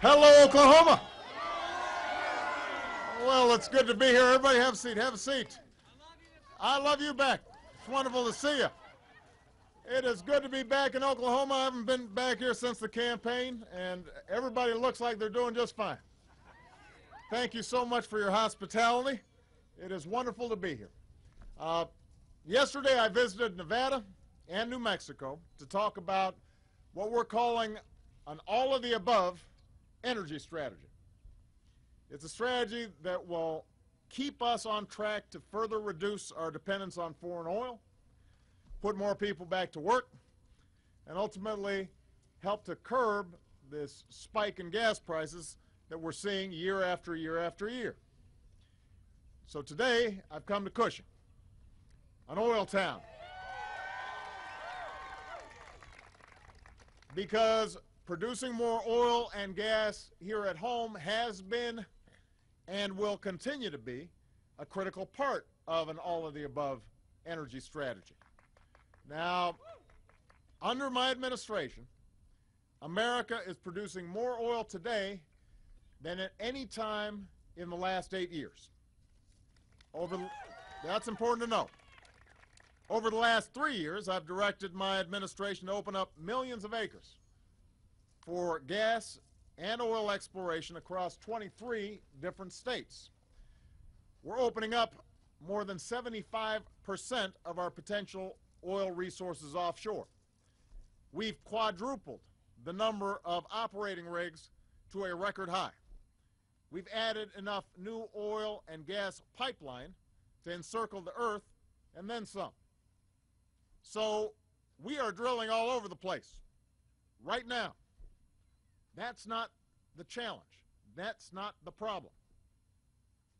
Hello, Oklahoma. Well, it's good to be here. Everybody have a seat. Have a seat. I love you back. It's wonderful to see you. It is good to be back in Oklahoma. I haven't been back here since the campaign, and everybody looks like they're doing just fine. Thank you so much for your hospitality. It is wonderful to be here. Yesterday, I visited Nevada and New Mexico to talk about what we're calling an all-of-the-above energy strategy. It's a strategy that will keep us on track to further reduce our dependence on foreign oil, put more people back to work, and ultimately help to curb this spike in gas prices that we're seeing year after year after year. So today, I've come to Cushing, an oil town, because producing more oil and gas here at home has been and will continue to be a critical part of an all-of-the-above energy strategy. Now, under my administration, America is producing more oil today than at any time in the last 8 years. That's important to know. Over the last 3 years, I've directed my administration to open up millions of acres for gas and oil exploration across 23 different states. We're opening up more than 75% of our potential oil resources offshore. We've quadrupled the number of operating rigs to a record high. We've added enough new oil and gas pipeline to encircle the earth and then some. So we are drilling all over the place right now. That's not the challenge. That's not the problem.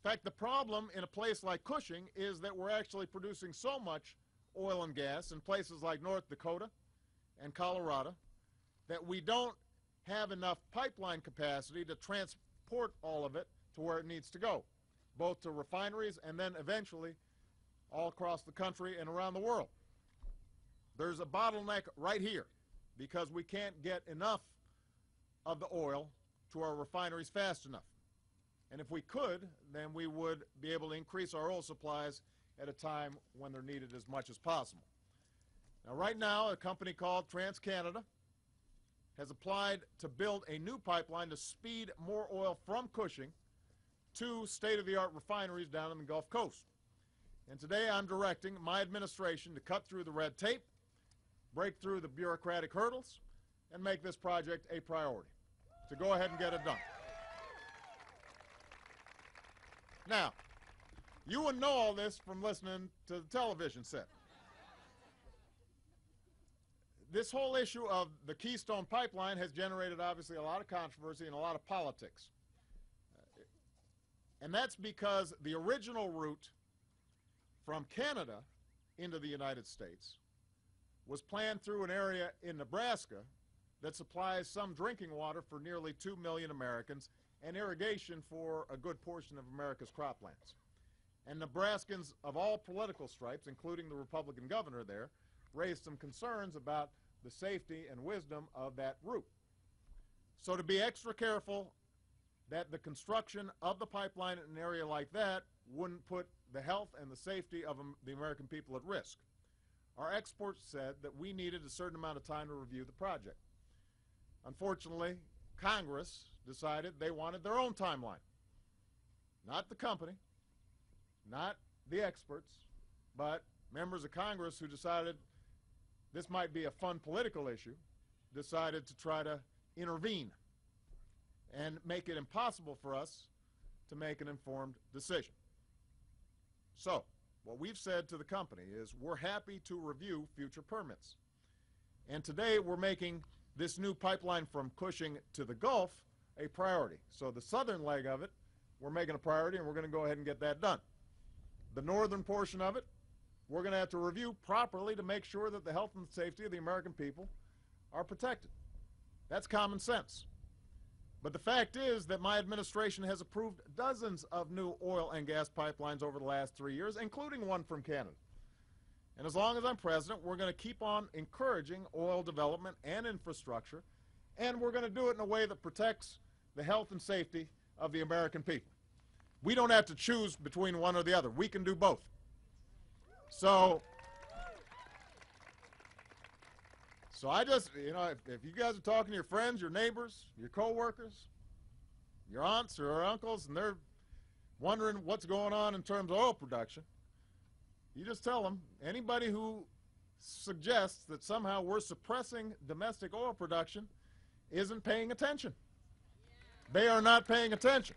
In fact, the problem in a place like Cushing is that we're actually producing so much oil and gas in places like North Dakota and Colorado that we don't have enough pipeline capacity to transport all of it to where it needs to go, both to refineries and then eventually all across the country and around the world. There's a bottleneck right here because we can't get enough of the oil to our refineries fast enough. And if we could, then we would be able to increase our oil supplies at a time when they're needed as much as possible. Now, right now, a company called TransCanada has applied to build a new pipeline to speed more oil from Cushing to state-of-the-art refineries down in the Gulf Coast. And today I'm directing my administration to cut through the red tape, break through the bureaucratic hurdles, and make this project a priority, to go ahead and get it done. Now, you wouldn't know all this from listening to the television set. This whole issue of the Keystone Pipeline has generated, obviously, a lot of controversy and a lot of politics. And that's because the original route from Canada into the United States was planned through an area in Nebraska that supplies some drinking water for nearly 2 million Americans and irrigation for a good portion of America's croplands. And Nebraskans of all political stripes, including the Republican governor there, raised some concerns about the safety and wisdom of that route. So to be extra careful that the construction of the pipeline in an area like that wouldn't put the health and the safety of the American people at risk, our experts said that we needed a certain amount of time to review the project. Unfortunately, Congress decided they wanted their own timeline. Not the company, not the experts, but members of Congress who decided this might be a fun political issue, decided to try to intervene and make it impossible for us to make an informed decision. So, what we've said to the company is we're happy to review future permits. And today we're making this new pipeline from Cushing to the Gulf a priority. So the southern leg of it, we're making a priority, and we're going to go ahead and get that done. The northern portion of it, we're going to have to review properly to make sure that the health and safety of the American people are protected. That's common sense. But the fact is that my administration has approved dozens of new oil and gas pipelines over the last 3 years, including one from Canada. And as long as I'm president, we're going to keep on encouraging oil development and infrastructure, and we're going to do it in a way that protects the health and safety of the American people. We don't have to choose between one or the other. We can do both. So I just, if you guys are talking to your friends, your neighbors, your coworkers, your aunts or uncles, and they're wondering what's going on in terms of oil production, you just tell them, anybody who suggests that somehow we're suppressing domestic oil production isn't paying attention. They are not paying attention.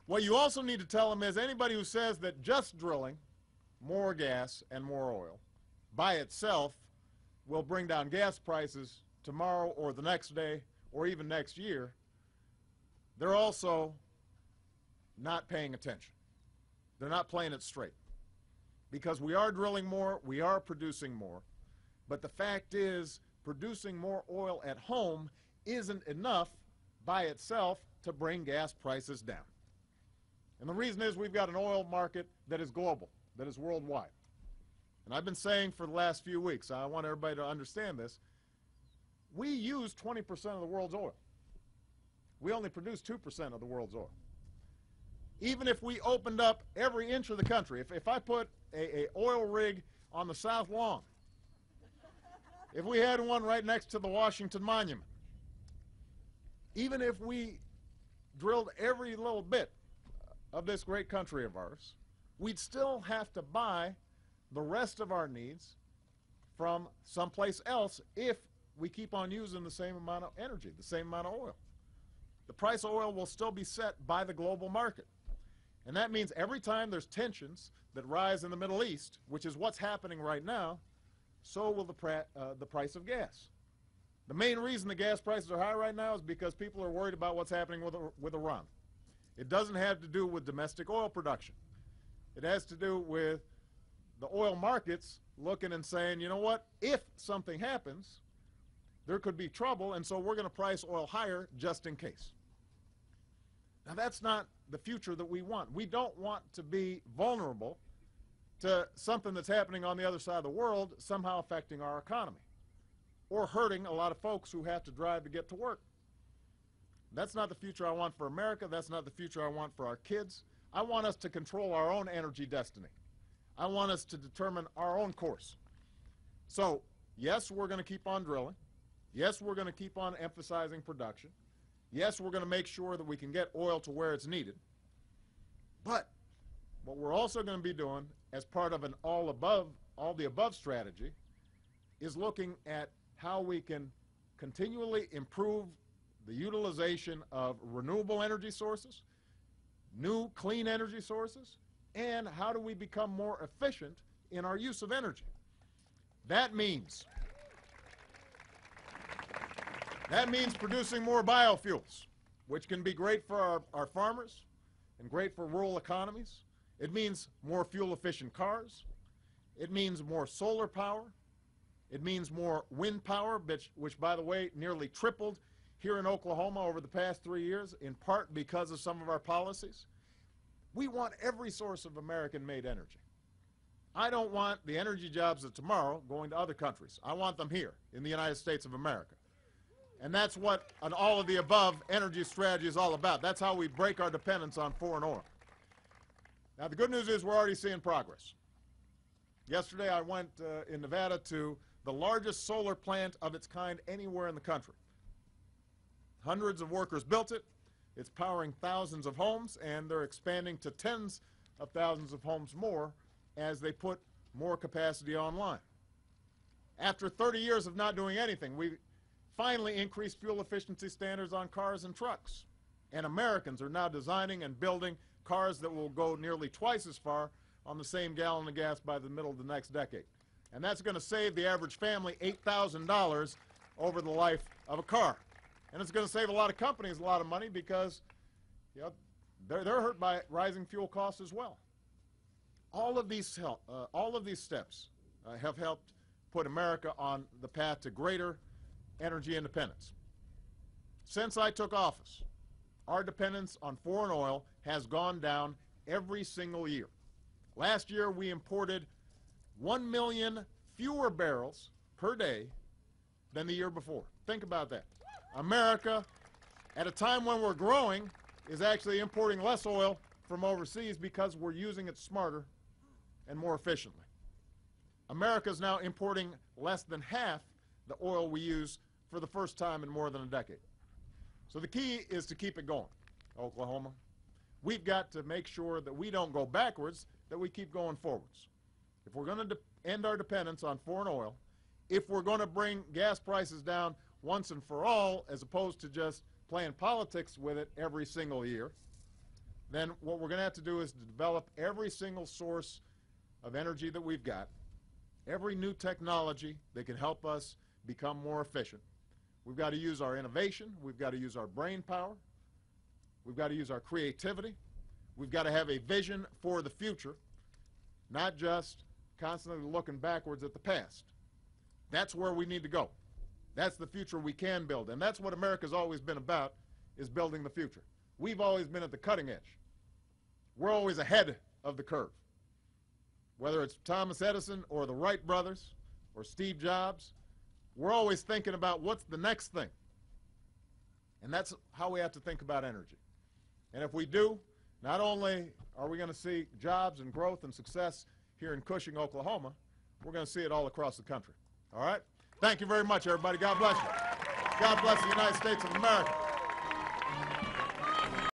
What you also need to tell them is anybody who says that just drilling more gas and more oil by itself will bring down gas prices tomorrow or the next day or even next year, they're also not paying attention. They're not playing it straight. Because we are drilling more, we are producing more, but the fact is producing more oil at home isn't enough by itself to bring gas prices down. And the reason is we've got an oil market that is global, that is worldwide. And I've been saying for the last few weeks, I want everybody to understand this, we use 20% of the world's oil. We only produce 2% of the world's oil. Even if we opened up every inch of the country, if I put a oil rig on the South Lawn, if we had one right next to the Washington Monument, even if we drilled every little bit of this great country of ours, we'd still have to buy the rest of our needs from someplace else if we keep on using the same amount of energy, the same amount of oil. The price of oil will still be set by the global market. And that means every time there's tensions that rise in the Middle East, which is what's happening right now, so will the price of gas. The main reason the gas prices are high right now is because people are worried about what's happening with Iran. It doesn't have to do with domestic oil production. It has to do with the oil markets looking and saying, you know what, if something happens, there could be trouble, and so we're going to price oil higher just in case. Now, that's not the future that we want. We don't want to be vulnerable to something that's happening on the other side of the world somehow affecting our economy or hurting a lot of folks who have to drive to get to work. That's not the future I want for America. That's not the future I want for our kids. I want us to control our own energy destiny. I want us to determine our own course. So, yes, we're going to keep on drilling. Yes, we're going to keep on emphasizing production. Yes, we're going to make sure that we can get oil to where it's needed. But what we're also going to be doing as part of an all the above strategy is looking at how we can continually improve the utilization of renewable energy sources, new clean energy sources, and how do we become more efficient in our use of energy. That means producing more biofuels, which can be great for our farmers and great for rural economies. It means more fuel-efficient cars. It means more solar power. It means more wind power, which, by the way, nearly tripled here in Oklahoma over the past 3 years, in part because of some of our policies. We want every source of American-made energy. I don't want the energy jobs of tomorrow going to other countries. I want them here in the United States of America. And that's what an all-of-the-above energy strategy is all about. That's how we break our dependence on foreign oil. Now, the good news is we're already seeing progress. Yesterday, I went in Nevada to the largest solar plant of its kind anywhere in the country. Hundreds of workers built it. It's powering thousands of homes, and they're expanding to tens of thousands of homes more as they put more capacity online. After 30 years of not doing anything, we finally increased fuel efficiency standards on cars and trucks. And Americans are now designing and building cars that will go nearly twice as far on the same gallon of gas by the middle of the next decade. And that's going to save the average family $8,000 over the life of a car. And it's going to save a lot of companies a lot of money because they're hurt by rising fuel costs as well. All of these steps have helped put America on the path to greater energy independence. Since I took office, our dependence on foreign oil has gone down every single year. Last year, we imported 1 million fewer barrels per day than the year before. Think about that. America, at a time when we're growing, is actually importing less oil from overseas because we're using it smarter and more efficiently. America is now importing less than half the oil we use for the first time in more than a decade. So the key is to keep it going, Oklahoma. We've got to make sure that we don't go backwards, that we keep going forwards. If we're going to end our dependence on foreign oil, if we're going to bring gas prices down once and for all, as opposed to just playing politics with it every single year, then what we're going to have to do is to develop every single source of energy that we've got, every new technology that can help us become more efficient. We've got to use our innovation. We've got to use our brain power. We've got to use our creativity. We've got to have a vision for the future, not just constantly looking backwards at the past. That's where we need to go. That's the future we can build, and that's what America's always been about, is building the future. We've always been at the cutting edge. We're always ahead of the curve. Whether it's Thomas Edison or the Wright brothers or Steve Jobs, we're always thinking about what's the next thing. And that's how we have to think about energy. And if we do, not only are we going to see jobs and growth and success here in Cushing, Oklahoma, we're going to see it all across the country. All right? Thank you very much, everybody. God bless you. God bless the United States of America.